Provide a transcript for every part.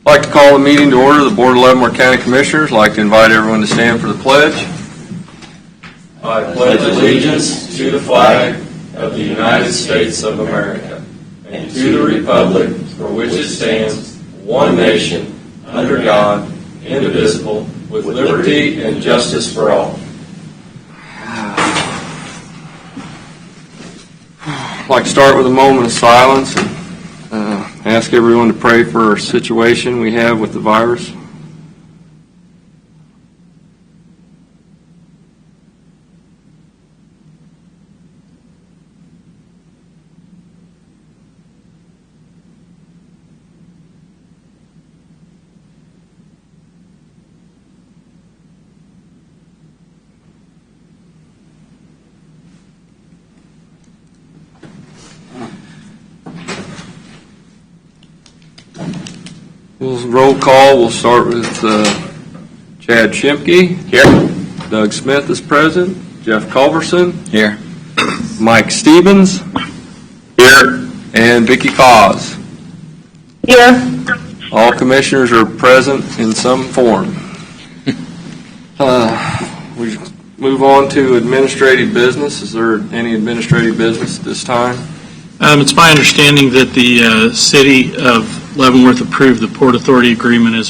I'd like to call the meeting to order. The Board of Leavenworth County Commissioners. I'd like to invite everyone to stand for the pledge. I pledge allegiance to the flag of the United States of America and to the republic for which it stands, one nation, under God, indivisible, with liberty and justice for all. I'd like to start with a moment of silence and ask everyone to pray for our situation we have with the virus. Roll call. We'll start with Chad Schimke. Here. Doug Smith is present. Jeff Culbertson. Here. Mike Stiebens. Here. And Vicky KAAZ. Here. All commissioners are present in some form. We move on to administrative business. Is there any administrative business at this time? It's my understanding that the city of Leavenworth approved the Port Authority agreement as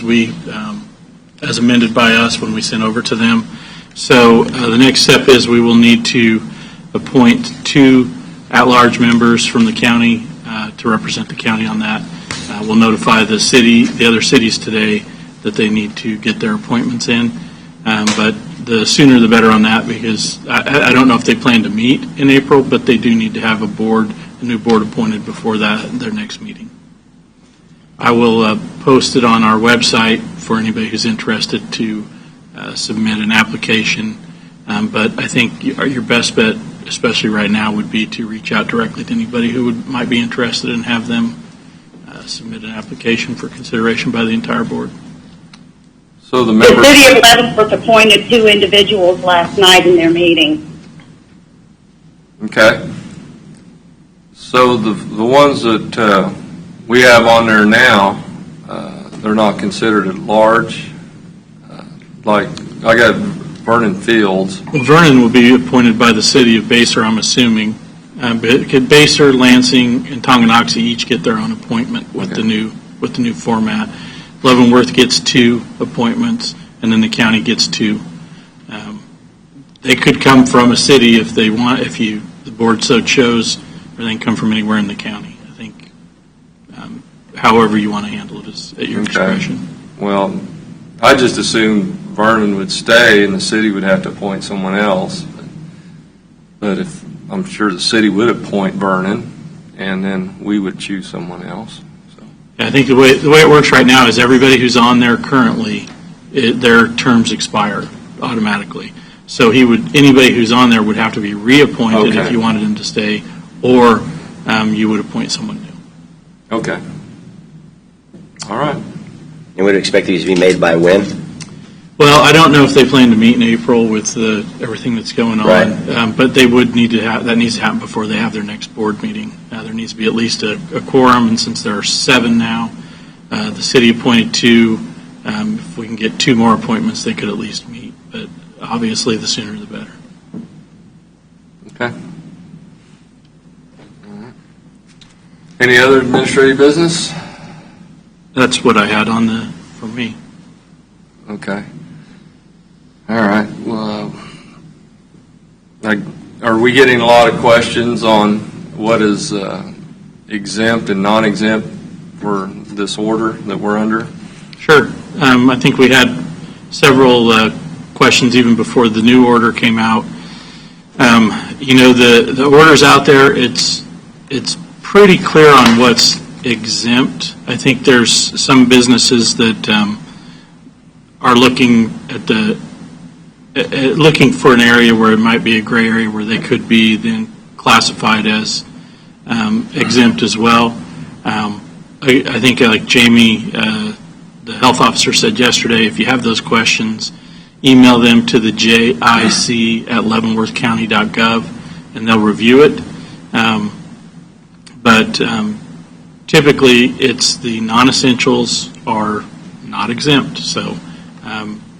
amended by us when we sent over to them. So the next step is we will need to appoint 2 at-large members from the county to represent the county on that. We'll notify the other cities today that they need to get their appointments in. But the sooner the better on that, because I don't know if they plan to meet in April, but they do need to have a new board appointed before their next meeting. I will post it on our website for anybody who's interested to submit an application. But I think your best bet, especially right now, would be to reach out directly to anybody who might be interested and have them submit an application for consideration by the entire board. So the City of Leavenworth appointed 2 individuals last night in their meeting. Okay. So the ones that we have on there now, they're not considered at large. Like I got Vernon Fields. Well, Vernon will be appointed by the city of Basehor, I'm assuming. Basehor, Lansing, and Tonganoxie each get their own appointment with the new format. Leavenworth gets 2 appointments, and then the county gets 2. They could come from a city if they want, if the board so chose, or they can come from anywhere in the county. I think however you want to handle it is at your discretion. Well, I just assumed Vernon would stay and the city would have to appoint someone else. But if I'm sure the city would appoint Vernon, and then we would choose someone else. So. Yeah, I think the way it works right now is everybody who's on there currently, their terms expire automatically. So anybody who's on there would have to be reappointed if you wanted him to stay, or you would appoint someone new. Okay. All right. And would expect these to be made by when? Well, I don't know if they plan to meet in April with everything that's going on, right. But they would need to that needs to happen before they have their next board meeting. There needs to be at least a quorum, and since there are 7 now, the city appointed 2. If we can get 2 more appointments, they could at least meet. But obviously, the sooner the better. Okay. Any other administrative business? That's what I had from me. Okay. All right. Well, are we getting a lot of questions on what is exempt and non-exempt for this order that we're under? Sure. I think we had several questions even before the new order came out. The order's out there. It's pretty clear on what's exempt. I think there's some businesses that are looking looking for an area where it might be a gray area where they could be then classified as exempt as well. I think like Jamie, the health officer, said yesterday, if you have those questions, email them to the JIC@leavenworthcounty.gov and they'll review it. But Typically, it's the non-essentials are not exempt. So,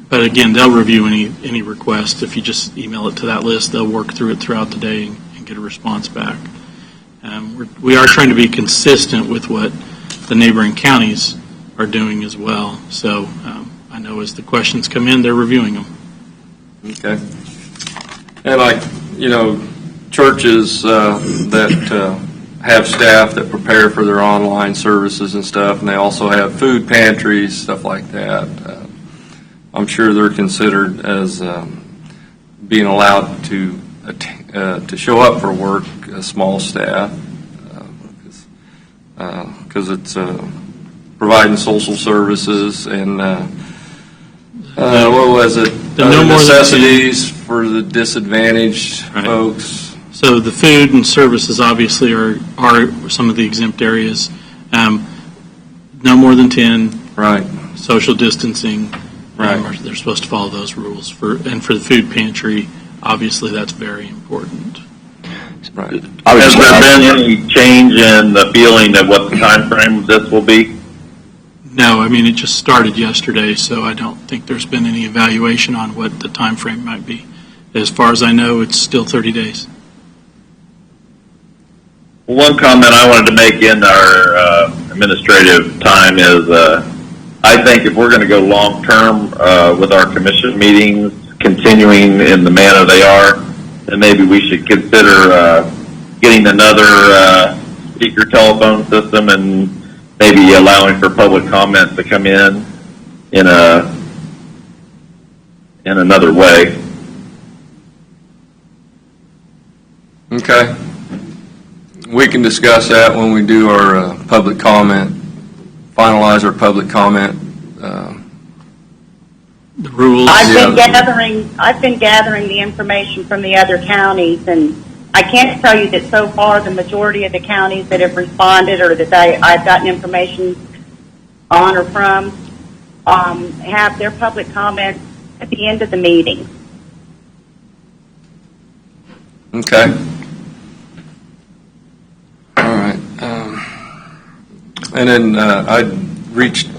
but again, they'll review any request. If you just email it to that list, they'll work through it throughout the day and get a response back. We are trying to be consistent with what the neighboring counties are doing as well. So I know as the questions come in, they're reviewing them. Okay. And like, you know, churches that have staff that prepare for their online services and stuff, and they also have food pantries, stuff like that. I'm sure they're considered as being allowed to show up for work, a small staff, because it's providing social services and what was it? Necessities for the disadvantaged folks. So the food and services obviously are some of the exempt areas. No more than 10. Right. Social distancing. Right. They're supposed to follow those rules. And for the food pantry, obviously that's very important. Right. Has there been any change in the feeling of what the time frame of this will be? No, I mean, it just started yesterday, so I don't think there's been any evaluation on what the time frame might be. As far as I know, it's still 30 days. One comment I wanted to make in our administrative time is I think if we're going to go long-term with our commission meetings, continuing in the manner they are, then maybe we should consider getting another speaker telephone system and maybe allowing for public comment to come in another way. Okay. We can discuss that when we do our public comment, finalize our public comment. The rules. I've been gathering the information from the other counties, and I can't tell you that so far the majority of the counties that have responded or that I've gotten information on or from have their public comments at the end of the meeting. Okay. All right. And then I reached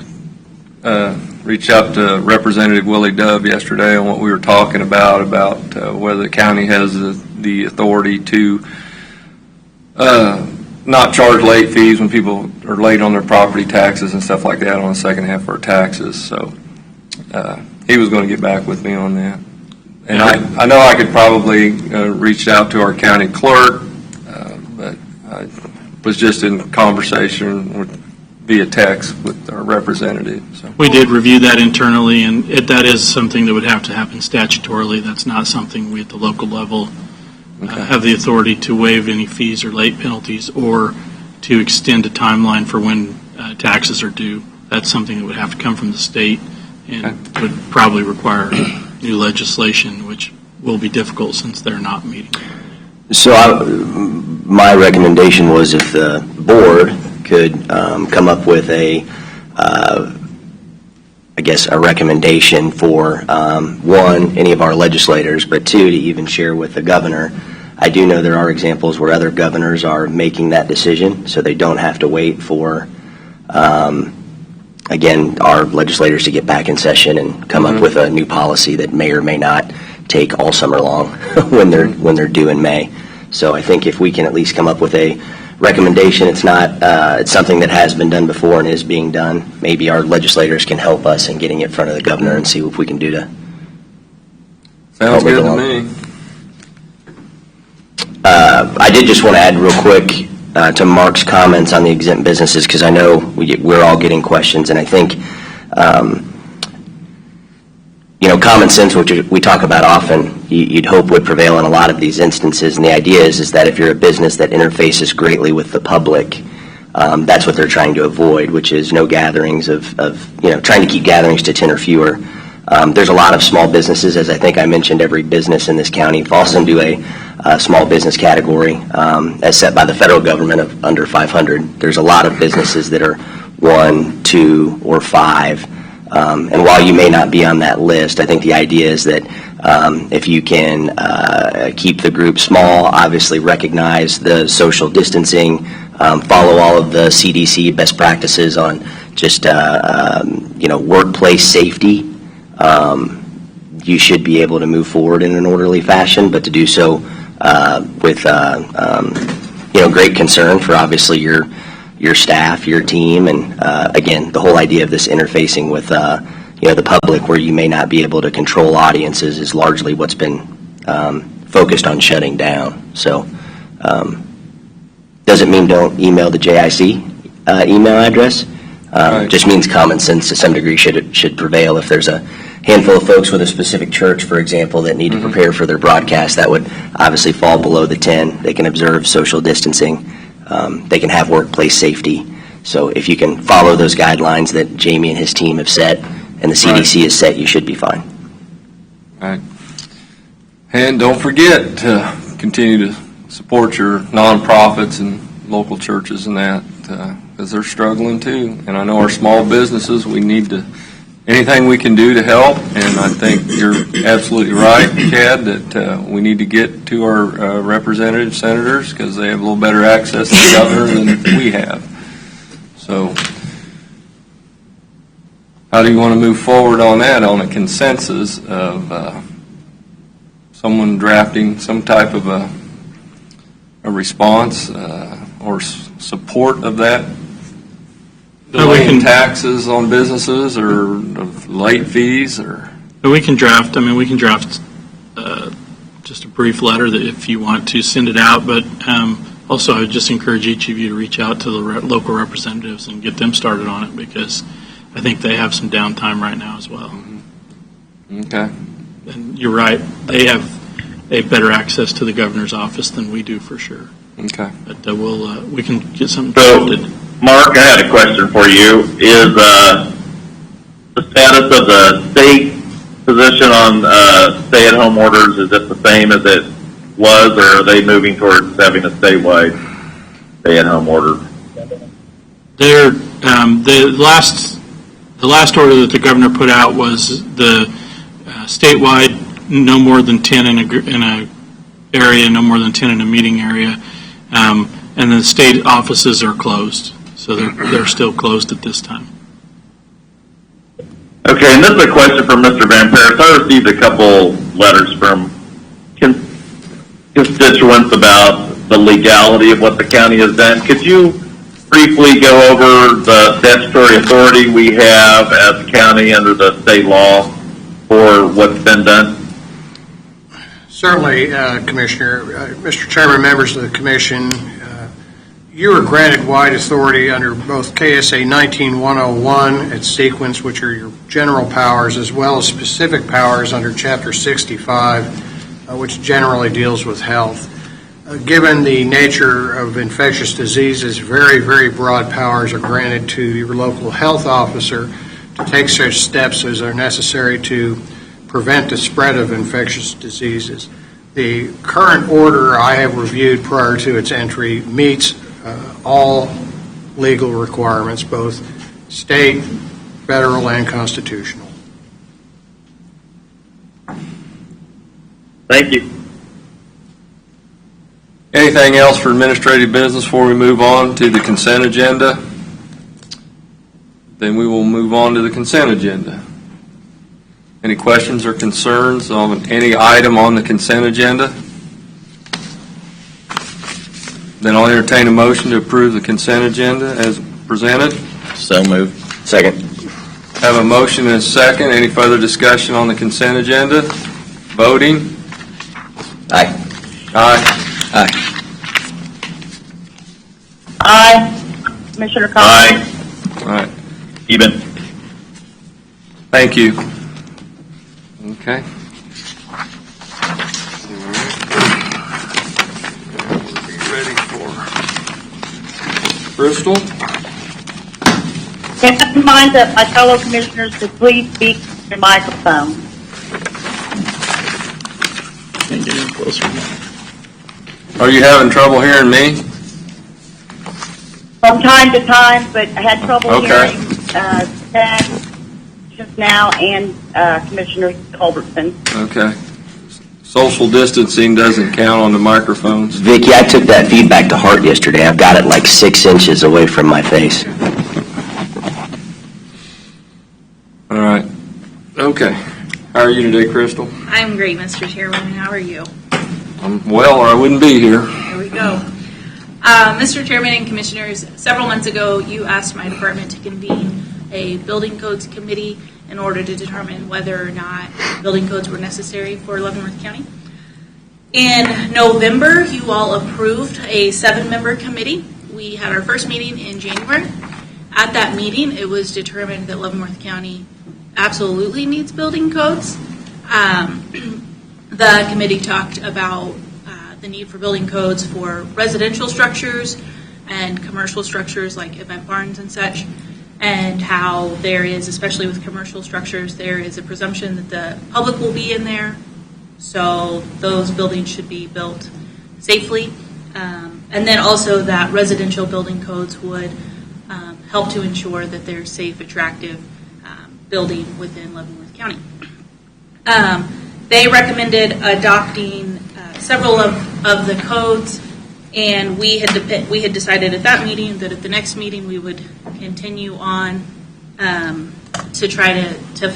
out to Representative Willie Dove yesterday on what we were talking about whether the county has the authority to not charge late fees when people are late on their property taxes and stuff like that on the second half of our taxes. So he was going to get back with me on that. And I know I could probably reach out to our county clerk, but I was just in conversation via text with our representative. So. We did review that internally, and that is something that would have to happen statutorily. That's not something we at the local level have the authority to waive any fees or late penalties or to extend a timeline for when taxes are due. That's something that would have to come from the state and would probably require new legislation, which will be difficult since they're not meeting. So my recommendation was if the board could come up with a recommendation for, one, any of our legislators, but two, to even share with the governor. I do know there are examples where other governors are making that decision, so they don't have to wait for, again, our legislators to get back in session and come up with a new policy that may or may not take all summer long when they're due in May. So I think if we can at least come up with a recommendation, it's something that has been done before and is being done. Maybe our legislators can help us in getting it in front of the governor and see what we can do to. Sounds good to me. I did just want to add real quick to Mark's comments on the exempt businesses, because I know we're all getting questions, and I think common sense, which we talk about often, you'd hope would prevail in a lot of these instances. And the idea is that if you're a business that interfaces greatly with the public, that's what they're trying to avoid, which is no gatherings of trying to keep gatherings to 10 or fewer. There's a lot of small businesses, as I think I mentioned. Every business in this county falls into a small business category as set by the federal government of under 500. There's a lot of businesses that are 1, 2, or 5. And while you may not be on that list, I think the idea is that if you can keep the group small, obviously recognize the social distancing, follow all of the CDC best practices on just workplace safety, you should be able to move forward in an orderly fashion, but to do so with great concern for obviously your staff, your team, and again, the whole idea of this interfacing with the public, where you may not be able to control audiences, is largely what's been focused on shutting down. So, doesn't mean don't email the JIC email address. Right. Just means common sense to some degree should prevail. If there's a handful of folks with a specific church, for example, that need to prepare for their broadcast, that would obviously fall below the 10. They can observe social distancing. They can have workplace safety. So if you can follow those guidelines that Jamie and his team have set and the CDC has set, you should be fine. Right. And don't forget to continue to support your nonprofits and local churches and that, because they're struggling too. And I know our small businesses, we need to, anything we can do to help. And I think you're absolutely right, Chad, that we need to get to our representatives, senators, because they have a little better access to the governor than we have. So how do you want to move forward on that, on a consensus of someone drafting some type of a response or support of that? Delaying taxes on businesses or late fees, or? We can draft just a brief letter that if you want to send it out, but also I would just encourage each of you to reach out to the local representatives and get them started on it, because I think they have some downtime right now as well. Okay. And you're right, they have a better access to the governor's office than we do, for sure. Okay. But we can get something So, drafted. Mark, I had a question for you. Is the status of the state position on stay-at-home orders, is it the same as it was, or are they moving towards having a statewide stay-at-home order? The last order that the governor put out was the statewide, no more than 10 in a area, no more than 10 in a meeting area, and the state offices are closed, so they're still closed at this time. Okay, and this is a question from Mr. Van Paris. I received a couple letters from constituents about the legality of what the county has done. Could you briefly go over the statutory authority we have as a county under the state law for what's been done? Certainly, Commissioner. Mr. Chairman, members of the Commission, you are granted wide authority under both KSA 19-101 its sequence, which are your general powers, as well as specific powers under Chapter 65, which generally deals with health. Given the nature of infectious diseases, very, very broad powers are granted to your local health officer to take such steps as are necessary to prevent the spread of infectious diseases. The current order I have reviewed prior to its entry meets all legal requirements, both state, federal, and constitutional. Thank you. Anything else for administrative business before we move on to the consent agenda? Then we will move on to the consent agenda. Any questions or concerns on any item on the consent agenda? Then I'll entertain a motion to approve the consent agenda as presented. So moved. Second. Have a motion and a second. Any further discussion on the consent agenda? Voting? Aye. Aye. Aye. Aye. Commissioner Collins? Aye. All right. Stieben. Thank you. Okay. We'll be ready for Bristol. Can I remind my fellow commissioners to please speak to your microphone? Can't get any closer. Are you having trouble hearing me? From time to time, but I had trouble Okay. hearing Ted, just now, and Commissioner Culbertson. Okay. Social distancing doesn't count on the microphones. Vicki, I took that feedback to heart yesterday. I've got it like 6 inches away from my face. All right. Okay. How are you today, Crystal? I'm great, Mr. Chairman. How are you? I'm well, or I wouldn't be here. There we go. Mr. Chairman and Commissioners, several months ago, you asked my department to convene a building codes committee in order to determine whether or not building codes were necessary for Leavenworth County. In November, you all approved a 7-member committee. We had our first meeting in January. At that meeting, it was determined that Leavenworth County absolutely needs building codes. The committee talked about the need for building codes for residential structures and commercial structures like event barns and such, and how there is, especially with commercial structures, there is a presumption that the public will be in there, so those buildings should be built safely. And then also that residential building codes would help to ensure that there's safe, attractive building within Leavenworth County. They recommended adopting several of the codes, and we had decided at that meeting that at the next meeting we would continue on to try to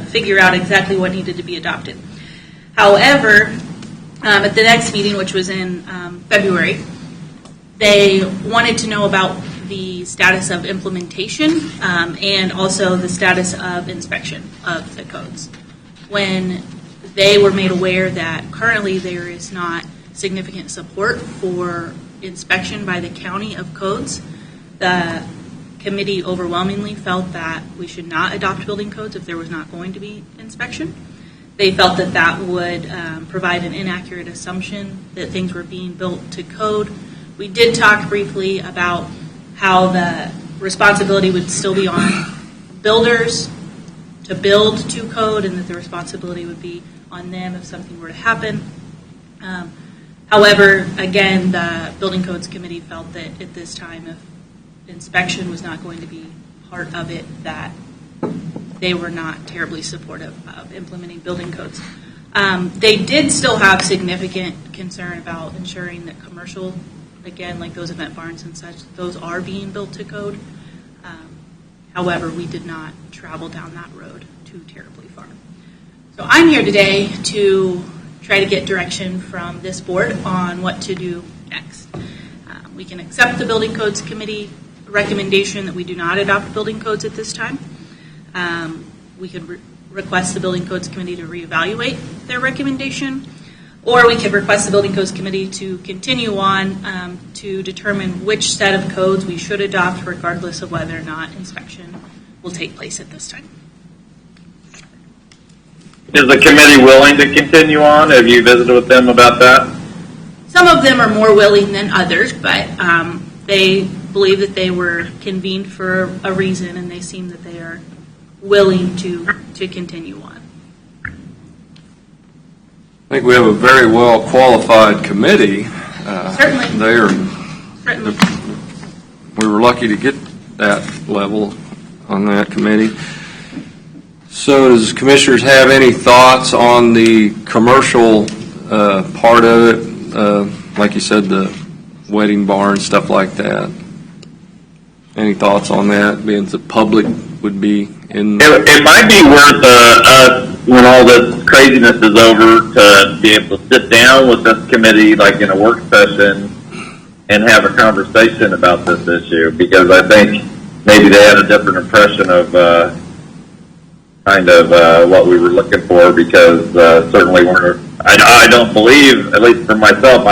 figure out exactly what needed to be adopted. However, at the next meeting, which was in February, they wanted to know about the status of implementation and also the status of inspection of the codes. When they were made aware that currently there is not significant support for inspection by the county of codes, the committee overwhelmingly felt that we should not adopt building codes if there was not going to be inspection. They felt that that would provide an inaccurate assumption that things were being built to code. We did talk briefly about how the responsibility would still be on builders to build to code, and that the responsibility would be on them if something were to happen. However, again, the Building Codes Committee felt that at this time, if inspection was not going to be part of it, that they were not terribly supportive of implementing building codes. They did still have significant concern about ensuring that commercial, again, like those event barns and such, those are being built to code. However, we did not travel down that road too terribly far. So I'm here today to try to get direction from this board on what to do next. We can accept the Building Codes Committee recommendation that we do not adopt building codes at this time. We could request the Building Codes Committee to reevaluate their recommendation, or we could request the Building Codes Committee to continue on to determine which set of codes we should adopt regardless of whether or not inspection will take place at this time. Is the committee willing to continue on? Have you visited with them about that? Some of them are more willing than others, but they believe that they were convened for a reason, and they seem that they are willing to continue on. I think we have a very well qualified committee. Certainly. Certainly. We were lucky to get that level on that committee. So does commissioners have any thoughts on the commercial part of it? Like you said, the wedding barn, stuff like that. Any thoughts on that, being the public would be in? It might be worth us, when all this craziness is over, to be able to sit down with this committee, like in a work session, and have a conversation about this issue, because I think maybe they had a different impression of what we were looking for, because certainly I don't believe, at least for myself,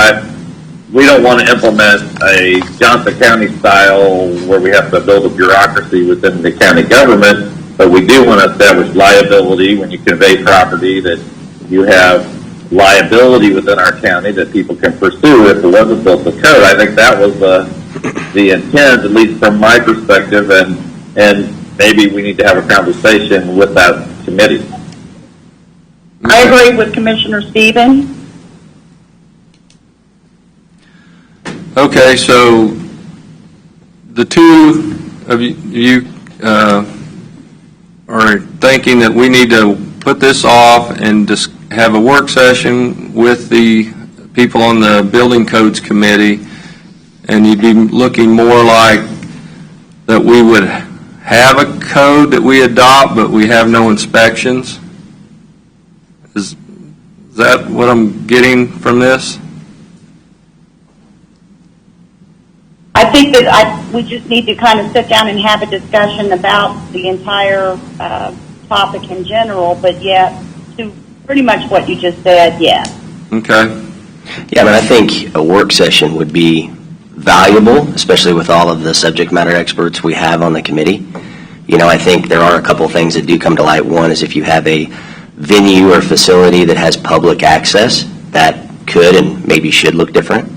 we don't want to implement a Johnson County style where we have to build a bureaucracy within the county government, but we do want to establish liability when you convey property, that you have liability within our county that people can pursue if it wasn't built to code. I think that was the intent, at least from my perspective, and maybe we need to have a conversation with that committee. I agree with Commissioner Stieben. Okay, so the two of you are thinking that we need to put this off and just have a work session with the people on the Building Codes Committee, and you'd be looking more like that we would have a code that we adopt, but we have no inspections? Is that what I'm getting from this? I think that we just need to kind of sit down and have a discussion about the entire topic in general, but yet to pretty much what you just said, yes. Okay. Yeah, but I think a work session would be valuable, especially with all of the subject matter experts we have on the committee. You know, I think there are a couple things that do come to light. One is if you have a venue or facility that has public access, that could and maybe should look different.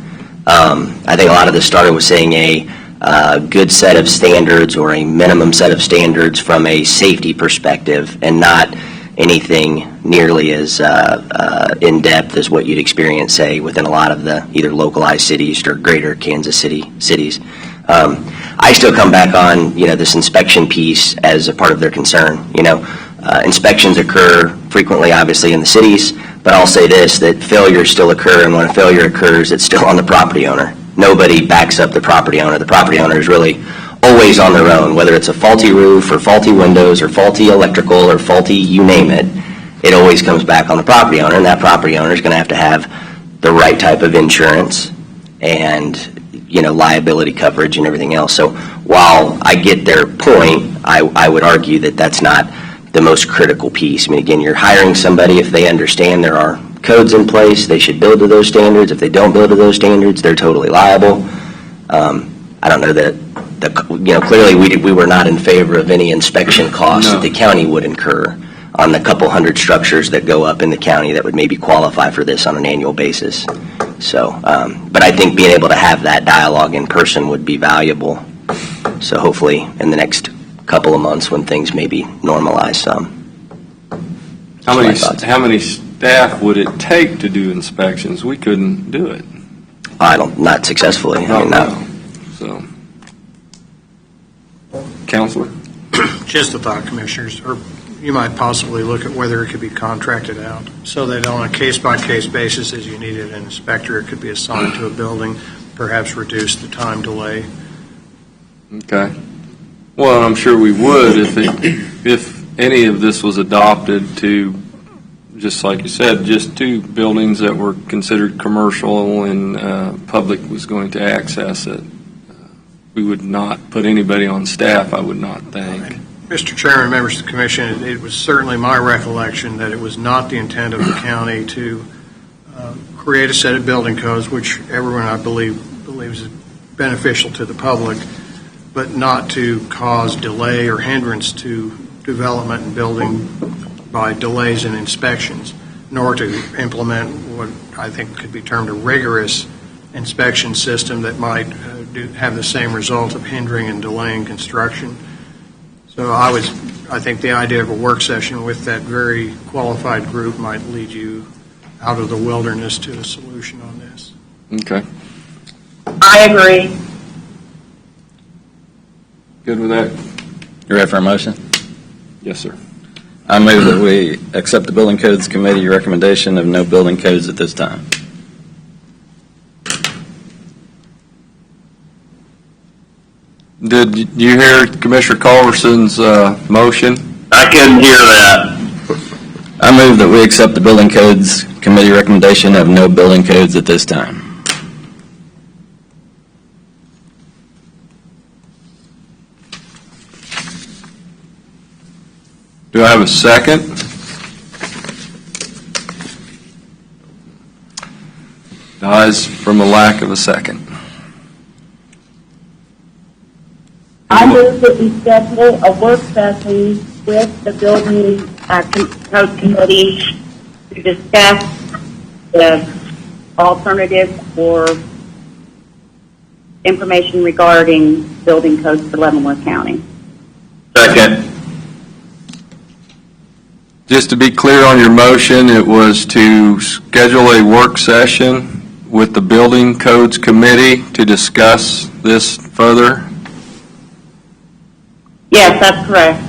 I think a lot of this started with saying a good set of standards or a minimum set of standards from a safety perspective, and not anything nearly as in-depth as what you'd experience, say, within a lot of the either localized cities or greater Kansas City cities. I still come back on, you know, this inspection piece as a part of their concern. You know, inspections occur frequently, obviously, in the cities, but I'll say this, that failures still occur, and when a failure occurs, it's still on the property owner. Nobody backs up the property owner. The property owner is really always on their own, whether it's a faulty roof or faulty windows or faulty electrical or faulty you name it. It always comes back on the property owner, and that property owner is going to have the right type of insurance and, you know, liability coverage and everything else. So while I get their point, I would argue that that's not the most critical piece. I mean, again, you're hiring somebody. If they understand there are codes in place, they should build to those standards. If they don't build to those standards, they're totally liable. I don't know that, you know, clearly we were not in favor of any inspection costs that the county would incur on the couple hundred structures that go up in the county that would maybe qualify for this on an annual basis. So, but I think being able to have that dialogue in person would be valuable. So hopefully in the next couple of months when things maybe normalize some. How many staff would it take to do inspections? We couldn't do it. Not successfully. I mean, no. So, Counselor? Just a thought, Commissioners, or you might possibly look at whether it could be contracted out so that on a case-by-case basis, as you needed an inspector, it could be assigned to a building, perhaps reduce the time delay. Okay. Well, I'm sure we would if any of this was adopted to, just like you said, just two buildings that were considered commercial and public was going to access it. We would not put anybody on staff, I would not think. Mr. Chairman, members of the Commission, it was certainly my recollection that it was not the intent of the county to create a set of building codes, which everyone, I believe, believes is beneficial to the public, but not to cause delay or hindrance to development and building by delays in inspections, nor to implement what I think could be termed a rigorous inspection system that might have the same result of hindering and delaying construction. So I think the idea of a work session with that very qualified group might lead you out of the wilderness to a solution on this. Okay. I agree. Good with that? You ready for a motion? Yes, sir. I move that we accept the Building Codes Committee recommendation of no building codes at this time. Did you hear Commissioner Culberson's motion? I couldn't hear that. I move that we accept the Building Codes Committee recommendation of no building codes at this time. Do I have a second? Dies from a lack of a second. I move that we schedule a work session with the Building Code Committee to discuss the alternatives for information regarding building codes for Leavenworth County. Second. Just to be clear on your motion, it was to schedule a work session with the Building Codes Committee to discuss this further? Yes, that's correct.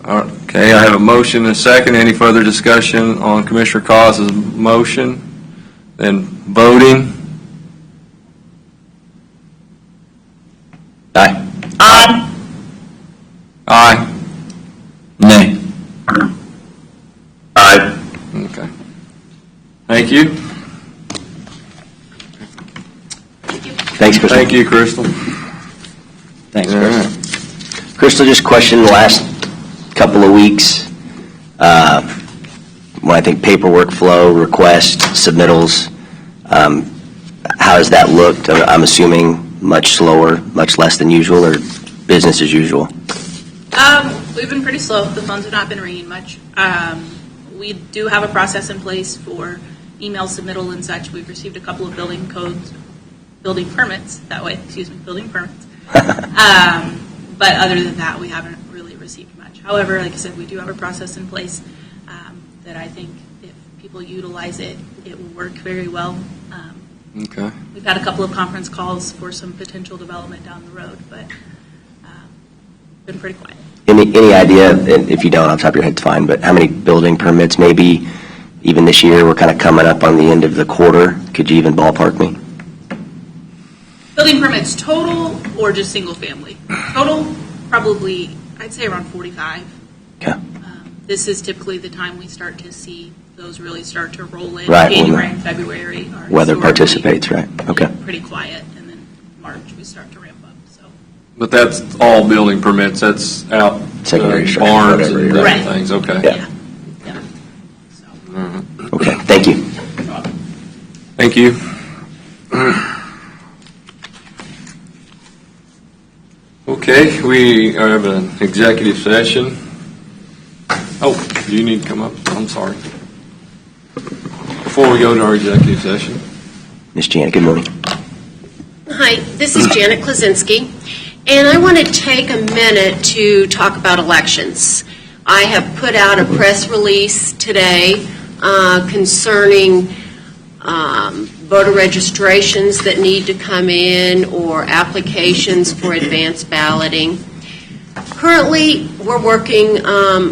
All right. Okay, I have a motion and a second. Any further discussion on Commissioner KAAZ's motion? Then voting. Aye. Aye. Aye. Nay. Aye. Okay. Thank you. Thanks, Crystal. Thank you, Crystal. Thanks, All Chris. right. Crystal, just question the last couple of weeks, when I think paperwork flow, requests, submittals, how has that looked? I'm assuming much slower, much less than usual, or business as usual? We've been pretty slow. The phones have not been ringing much. We do have a process in place for email submittal and such. We've received a couple of building permits, building permits. But other than that, we haven't really received much. However, like I said, we do have a process in place that I think if people utilize it, it will work very well. Okay. We've had a couple of conference calls for some potential development down the road, but been pretty quiet. Any idea, and if you don't, off the top of your head, it's fine, but how many building permits maybe even this year? We're kind of coming up on the end of the quarter. Could you even ballpark me? Building permits total or just single family? Total, probably, I'd say around 45. Okay. This is typically the time we start to see those really start to roll in. Right, when January and February are Weather historically participates, right? Okay. pretty quiet, and then March we start to ramp up. So But that's all building permits. That's out Secondary structure, barns whatever, and right. different things. Okay. Yeah. yeah. So, Okay, thank you. Thank you. Okay, we have an executive session. Oh, do you need to come up? I'm sorry. Before we go to our executive session. Ms. Janet, good morning. Hi, this is Janet Klaczynski, and I want to take a minute to talk about elections. I have put out a press release today concerning voter registrations that need to come in or applications for advance balloting. Currently, we're working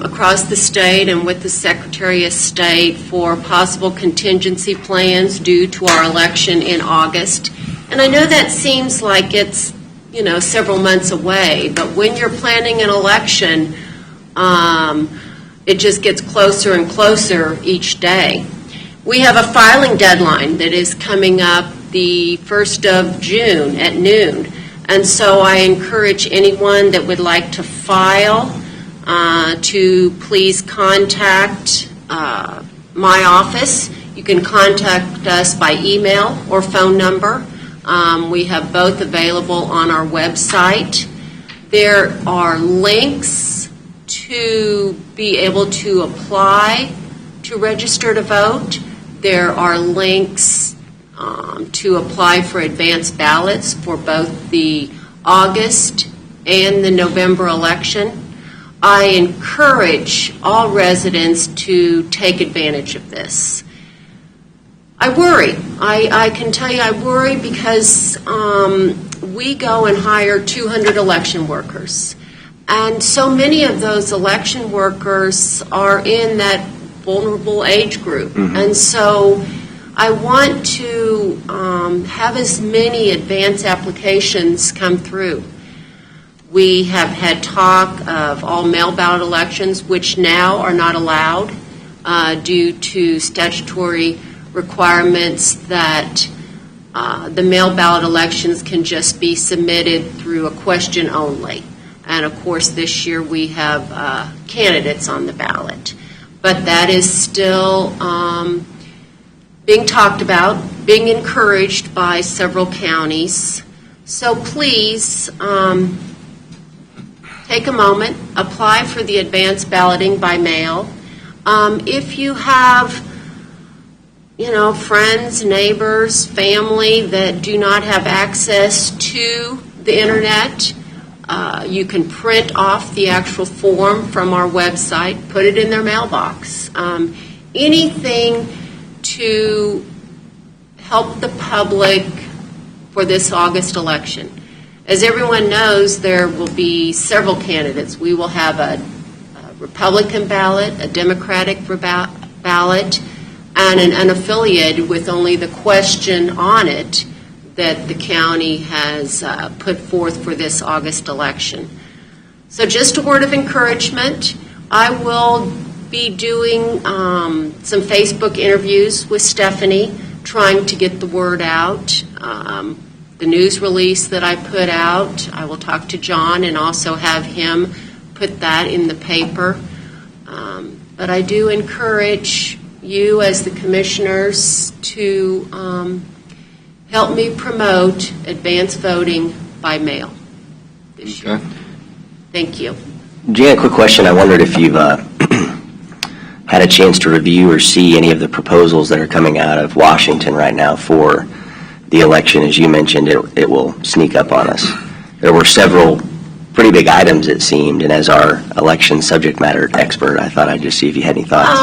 across the state and with the Secretary of State for possible contingency plans due to our election in August. And I know that seems like it's, several months away, but when you're planning an election, it just gets closer and closer each day. We have a filing deadline that is coming up the 1st of June at noon. And so I encourage anyone that would like to file to please contact my office. You can contact us by email or phone number. We have both available on our website. There are links to be able to apply to register to vote. There are links to apply for advance ballots for both the August and the November election. I encourage all residents to take advantage of this. I worry. I can tell you I worry because we go and hire 200 election workers. And so many of those election workers are in that vulnerable age group. Mm-hmm. And so I want to have as many advance applications come through. We have had talk of all mail ballot elections, which now are not allowed due to statutory requirements that the mail ballot elections can just be submitted through a question only. And of course, this year we have candidates on the ballot. But that is still being talked about, being encouraged by several counties. So please take a moment, apply for the advance balloting by mail. If you have, friends, neighbors, family that do not have access to the internet, you can print off the actual form from our website, put it in their mailbox. Anything to help the public for this August election. As everyone knows, there will be several candidates. We will have a Republican ballot, a Democratic ballot, and an unaffiliated with only the question on it that the county has put forth for this August election. So just a word of encouragement. I will be doing some Facebook interviews with Stephanie, trying to get the word out. The news release that I put out, I will talk to John and also have him put that in the paper. But I do encourage you as the commissioners to help me promote advance voting by mail this year. Thank you. Jan, a quick question. I wondered if you've had a chance to review or see any of the proposals that are coming out of Washington right now for the election. As you mentioned, it will sneak up on us. There were several pretty big items, it seemed, and as our election subject matter expert, I thought I'd just see if you had any thoughts.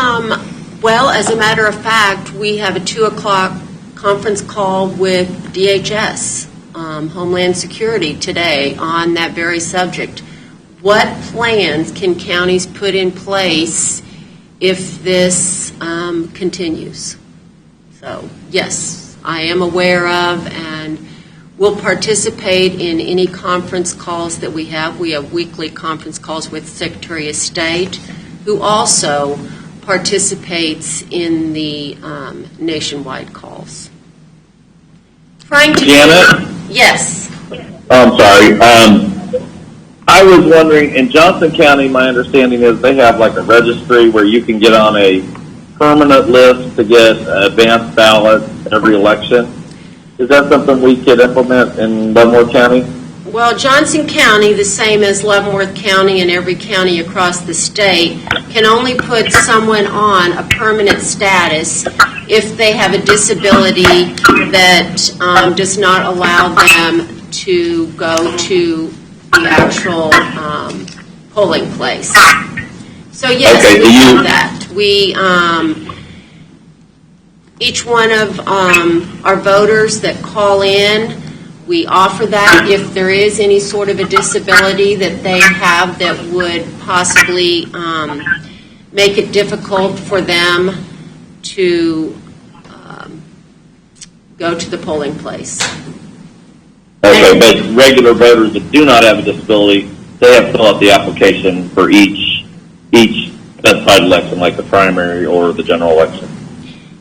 Well, as a matter of fact, we have a 2 o'clock conference call with DHS, Homeland Security, today on that very subject. What plans can counties put in place if this continues? So, yes, I am aware of and will participate in any conference calls that we have. We have weekly conference calls with Secretary of State, who also participates in the nationwide calls. Trying to Janet? Yes. I'm sorry. I was wondering, in Johnson County, my understanding is they have like a registry where you can get on a permanent list to get advanced ballots every election. Is that something we could implement in Leavenworth County? Well, Johnson County, the same as Leavenworth County and every county across the state, can only put someone on a permanent status if they have a disability that does not allow them to go to the actual polling place. So yes, Okay, we do that. We each one of our voters that call in, we offer that if there is any sort of a disability that they have that would possibly make it difficult for them to go to the polling place. Okay, but regular voters that do not have a disability, they have to fill out the application for each specified election, like the primary or the general election.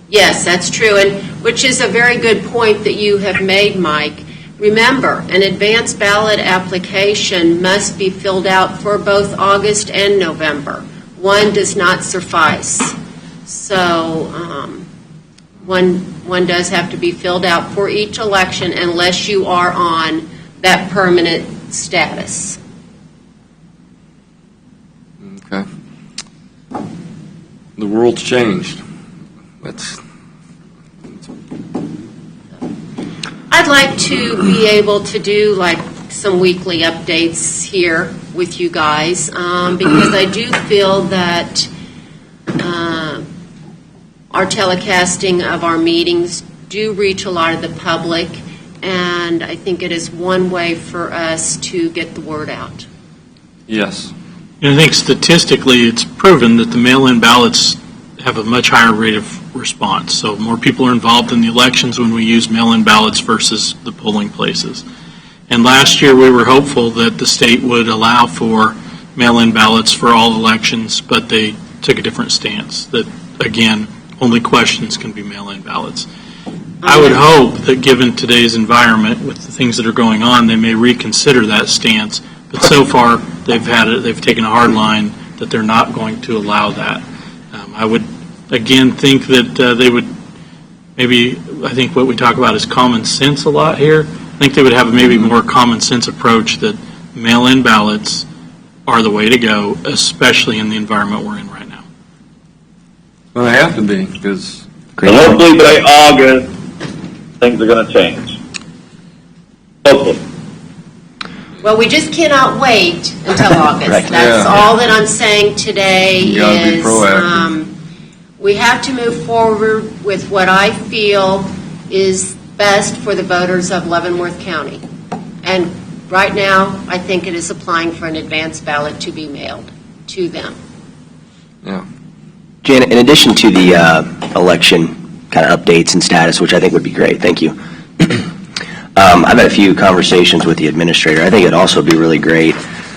Yes, that's true, and which is a very good point that you have made, Mike. Remember, an advance ballot application must be filled out for both August and November. One does not suffice. So one does have to be filled out for each election unless you are on that permanent status. Okay. The world's changed. I'd like to be able to do like some weekly updates here with you guys because I do feel that our telecasting of our meetings do reach a lot of the public, and I think it is one way for us to get the word out. Yes. And I think statistically it's proven that the mail-in ballots have a much higher rate of response. So more people are involved in the elections when we use mail-in ballots versus the polling places. And last year we were hopeful that the state would allow for mail-in ballots for all elections, but they took a different stance that, again, only questions can be mail-in ballots. I would hope that given today's environment with the things that are going on, they may reconsider that stance. But so far, they've taken a hard line that they're not going to allow that. I would, again, think that they would maybe, I think what we talk about is common sense a lot here. I think they would have maybe more common sense approach that mail-in ballots are the way to go, especially in the environment we're in right now. Well, they have to be, because And hopefully by August, things are going to change. Hopefully. Well, we just cannot wait until August. Right. That's Yeah. all that I'm saying today You gotta be is proactive. we have to move forward with what I feel is best for the voters of Leavenworth County. And right now, I think it is applying for an advance ballot to be mailed to them. Yeah. Janet, in addition to the election kind of updates and status, which I think would be great, thank you. I've had a few conversations with the administrator. I think it'd also be really great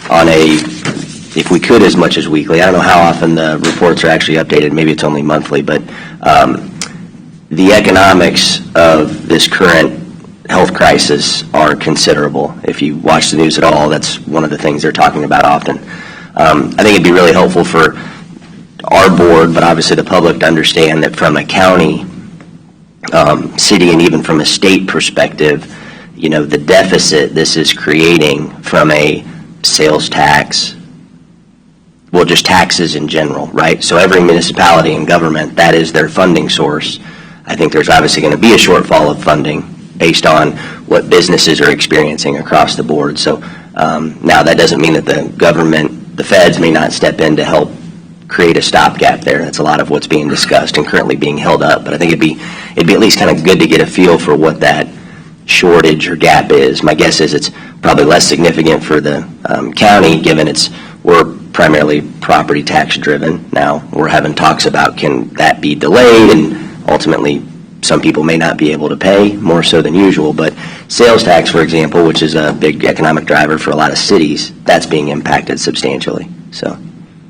on if we could, as much as weekly. I don't know how often the reports are actually updated. Maybe it's only monthly, but the economics of this current health crisis are considerable. If you watch the news at all, that's one of the things they're talking about often. I think it'd be really helpful for our board, but obviously the public, to understand that from a county, city, and even from a state perspective, you know, the deficit this is creating from a sales tax, well, just taxes in general, right? So every municipality and government, that is their funding source. I think there's obviously going to be a shortfall of funding based on what businesses are experiencing across the board. So now that doesn't mean that the government, the feds, may not step in to help create a stopgap there. That's a lot of what's being discussed and currently being held up. But I think it'd be at least kind of good to get a feel for what that shortage or gap is. My guess is it's probably less significant for the county, given we're primarily property tax driven. Now we're having talks about, can that be delayed, and ultimately some people may not be able to pay more so than usual. But sales tax, for example, which is a big economic driver for a lot of cities, that's being impacted substantially. So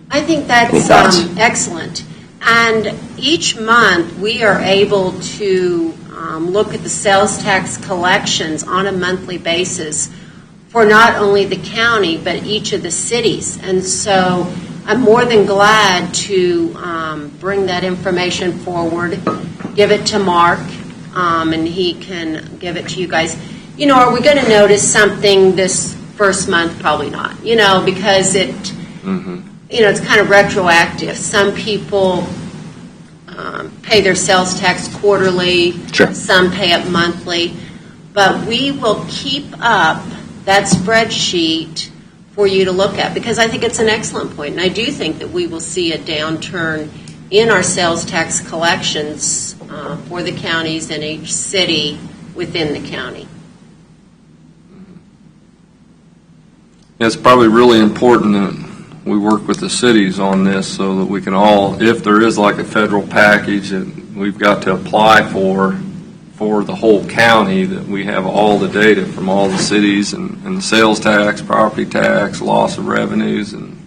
I think that's excellent. And each month we are able to look at the sales tax collections on a monthly basis for not only the county but each of the cities. And so I'm more than glad to bring that information forward, give it to Mark, and he can give it to you guys. You know, are we going to notice something this first month? Probably not, you know, because you know, it's kind of retroactive. Some people pay their sales tax quarterly. Sure. Some pay it monthly. But we will keep up that spreadsheet for you to look at, because I think it's an excellent point. And I do think that we will see a downturn in our sales tax collections for the counties and each city within the county. It's probably really important that we work with the cities on this so that we can all, if there is like a federal package that we've got to apply for the whole county, that we have all the data from all the cities and the sales tax, property tax, loss of revenues. And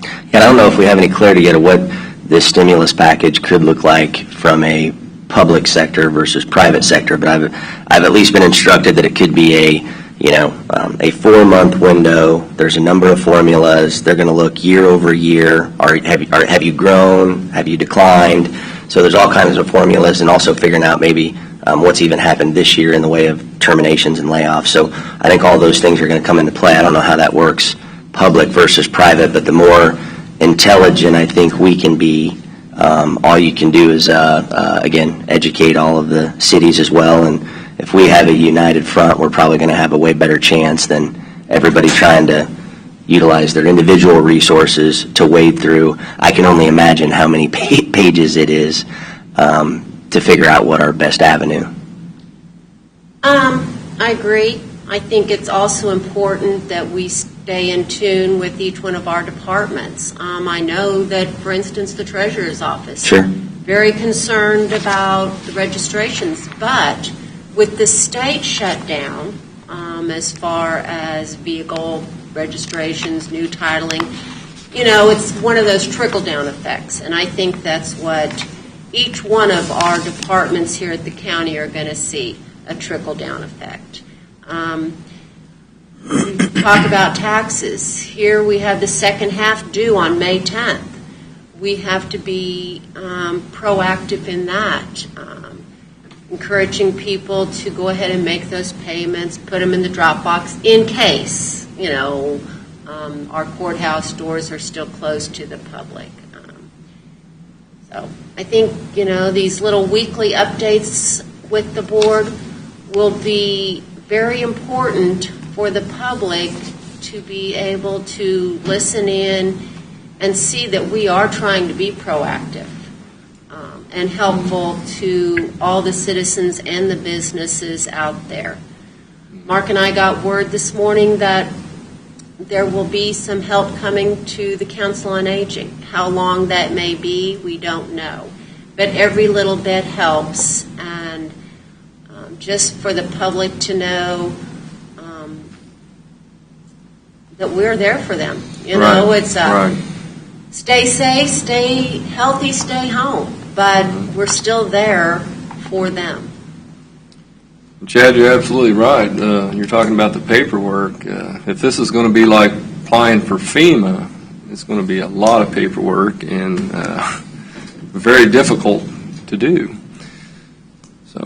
I don't know if we have any clarity yet of what this stimulus package could look like from a public sector versus private sector, but I've at least been instructed that it could be a 4-month window. There's a number of formulas. They're going to look year over year. Have you grown? Have you declined? So there's all kinds of formulas, and also figuring out maybe what's even happened this year in the way of terminations and layoffs. So I think all those things are going to come into play. I don't know how that works, public versus private, but the more intelligent I think we can be, all you can do is, again, educate all of the cities as well. And if we have a united front, we're probably going to have a way better chance than everybody trying to utilize their individual resources to wade through. I can only imagine how many pages it is to figure out what our best avenue. I agree. I think it's also important that we stay in tune with each one of our departments. I know that, for instance, the Treasurer's Office, Sure. very concerned about the registrations, but with the state shutdown, as far as vehicle registrations, new titling, you know, it's one of those trickle-down effects. And I think that's what each one of our departments here at the county are going to see, a trickle-down effect. Talk about taxes. Here we have the second half due on May 10th. We have to be proactive in that. Encouraging people to go ahead and make those payments, put them in the drop box in case, you know, our courthouse doors are still closed to the public. So I think, you know, these little weekly updates with the board will be very important for the public to be able to listen in and see that we are trying to be proactive and helpful to all the citizens and the businesses out there. Mark and I got word this morning that there will be some help coming to the Council on Aging. How long that may be, we don't know. But every little bit helps, and just for the public to know that we're there for them. You know, it's stay safe, stay healthy, stay home, but we're still there for them. Chad, you're absolutely right. You're talking about the paperwork. If this is going to be like applying for FEMA, it's going to be a lot of paperwork and very difficult to do. So.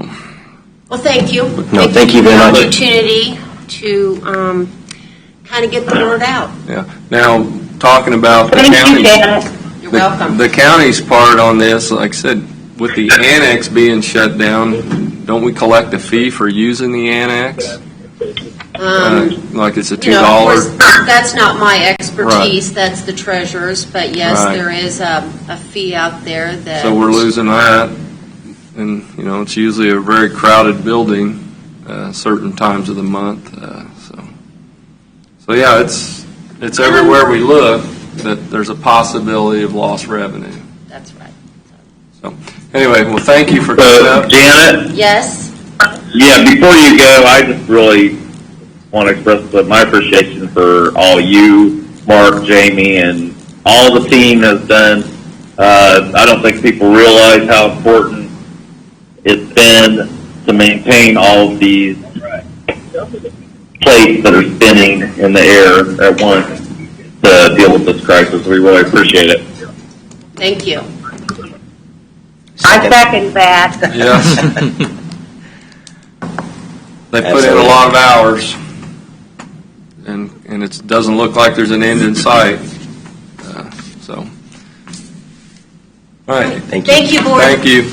Well, thank you. No, thank you very much. For the opportunity to kind of get the word out. Yeah. Now, talking about the Thank county. you, Janet. You're welcome. The county's part on this, like I said, with the annex being shut down, don't we collect a fee for using the annex? Like it's a $2? You know, of course, that's not my expertise. That's the treasurer's. But yes, there is a fee out there that. So we're losing that, and you know it's usually a very crowded building, certain times of the month. So yeah, it's everywhere we look that there's a possibility of lost revenue. That's right. So anyway, well, thank you for coming up. Janet? Yes. Yeah, before you go, I just really want to express my appreciation for all you, Mark, Jamie, and all the team has done. I don't think people realize how important it's been to maintain all of these plates that are spinning in the air at once to deal with this crisis. We really appreciate it. Thank you. I second that. Yes. They put in a lot of hours, and it doesn't look like there's an end in sight. So, all right. Thank you. Thank you, Board. Thank you.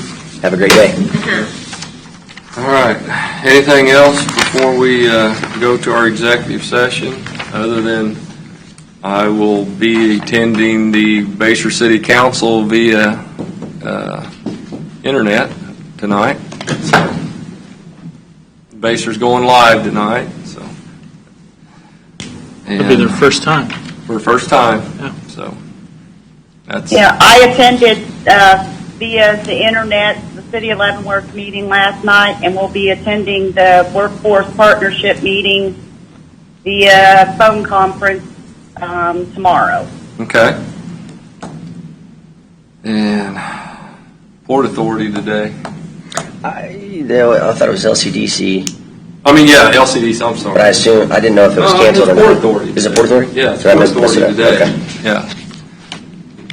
Have a great day. All right. Anything else before we go to our executive session, other than I will be attending the Bayshore City Council via internet tonight. So, Bayshore's going live tonight. So, It'll be their first time. for the first time. Yeah. So that's Yeah, I attended via the internet the City of Leavenworth meeting last night, and we'll be attending the Workforce Partnership meeting via phone conference tomorrow. okay. And Port Authority today. I thought it was LCDC, I mean, yeah, LCDs. I'm sorry. but I didn't know if it was canceled or It's Port not. Authority. Is it Port Authority? Yeah, it's So I Port missed Authority it. today. Okay. Yeah.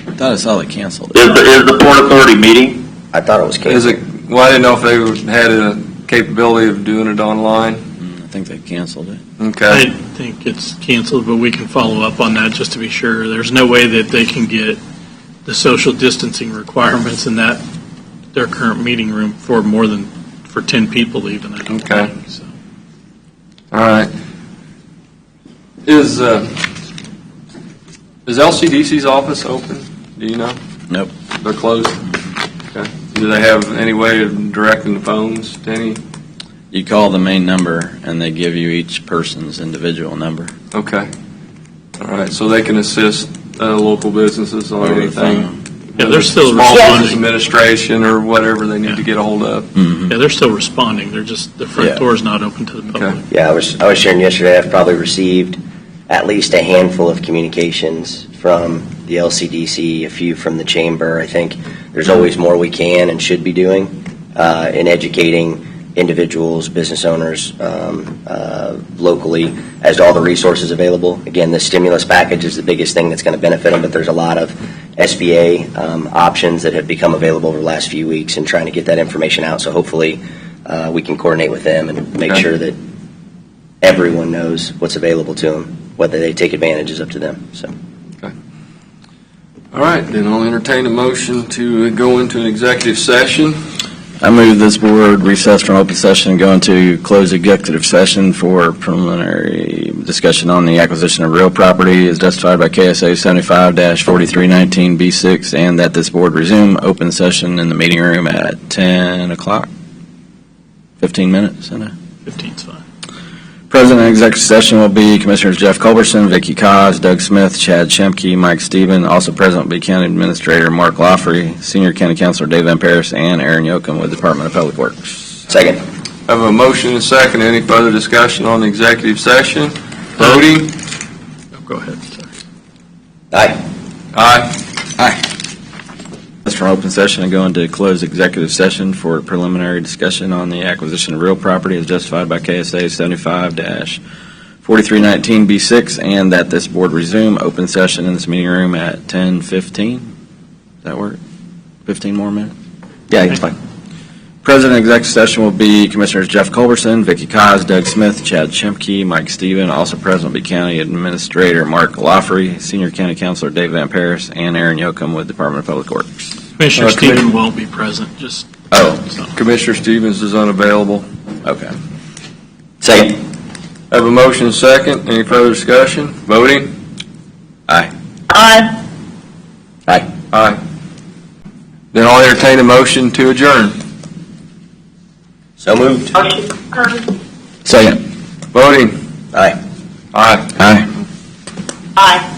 I thought I saw they canceled it. Is the Port Authority meeting? I thought it was Is canceled. it? Well, I didn't know if they had a capability of doing it online. I think they canceled it. Okay. I think it's canceled, but we can follow up on that just to be sure. There's no way that they can get the social distancing requirements in their current meeting room for more than 10 people even. I don't Okay. think, so. All right. Is LCDC's office open? Do you know? Nope. They're closed. Okay. Do they have any way of directing the phones to any? You call the main number, and they give you each person's individual number. Okay. All right. So they can assist local businesses on Over the anything. phone. Yeah, they're still Small business responding. administration or whatever they need to get a hold of. Mm-hmm. Yeah, they're still responding. They're just, the front Yeah. door is not open to the public. Okay. Yeah, I was sharing yesterday, I've probably received at least a handful of communications from the LCDC, a few from the chamber. I think there's always more we can and should be doing in educating individuals, business owners locally as to all the resources available. Again, the stimulus package is the biggest thing that's going to benefit them, but there's a lot of SBA options that have become available over the last few weeks and trying to get that information out. So hopefully we can coordinate with them and make Okay. sure that everyone knows what's available to them. Whether they take advantage is up to them. So. All right. Then I'll entertain a motion to go into an executive session. I move this board recess from open session and go into closed executive session for preliminary discussion on the acquisition of real property as justified by KSA 75-4319B6, and that this board resume open session in the meeting room at 10 o'clock. 15 minutes, isn't it? 15's fine. Present in executive session will be Commissioners Jeff Culbertson, Vicky KAAZ, Doug Smith, Chad SCHIMKE, Mike Stieben. Also present will be County Administrator Mark LOUGHRY, Senior County Councilor Dave Van Paris, and Aaron Yocum with Department of Public Works. Second. I have a motion and second. Any further discussion on the executive session? Voting? Oh, go ahead. Sorry. Aye. Aye. That's from open session and go into closed executive session for preliminary discussion on the acquisition of real property as justified by KSA 75-4319 B6, and that this board resume open session in this meeting room at 10:15. Does that work? 15 more minutes? Yeah, that's fine. Present in executive session will be Commissioners Jeff Culbertson, Vicky KAAZ, Doug Smith, Chad SCHIMKE, Mike Stieben. Also present will be County Administrator Mark LOUGHRY, Senior County Councilor Dave Van Paris, and Aaron Yocum with Department of Public Works. Commissioner Stieben won't be present, just. so. Commissioner Stevens is unavailable. Okay. Second. I have a motion and second. Any further discussion? Voting? Aye. Aye. Aye. Aye. Then I'll entertain a motion to adjourn. So moved. Second. Voting? Aye. Aye. Aye. Aye.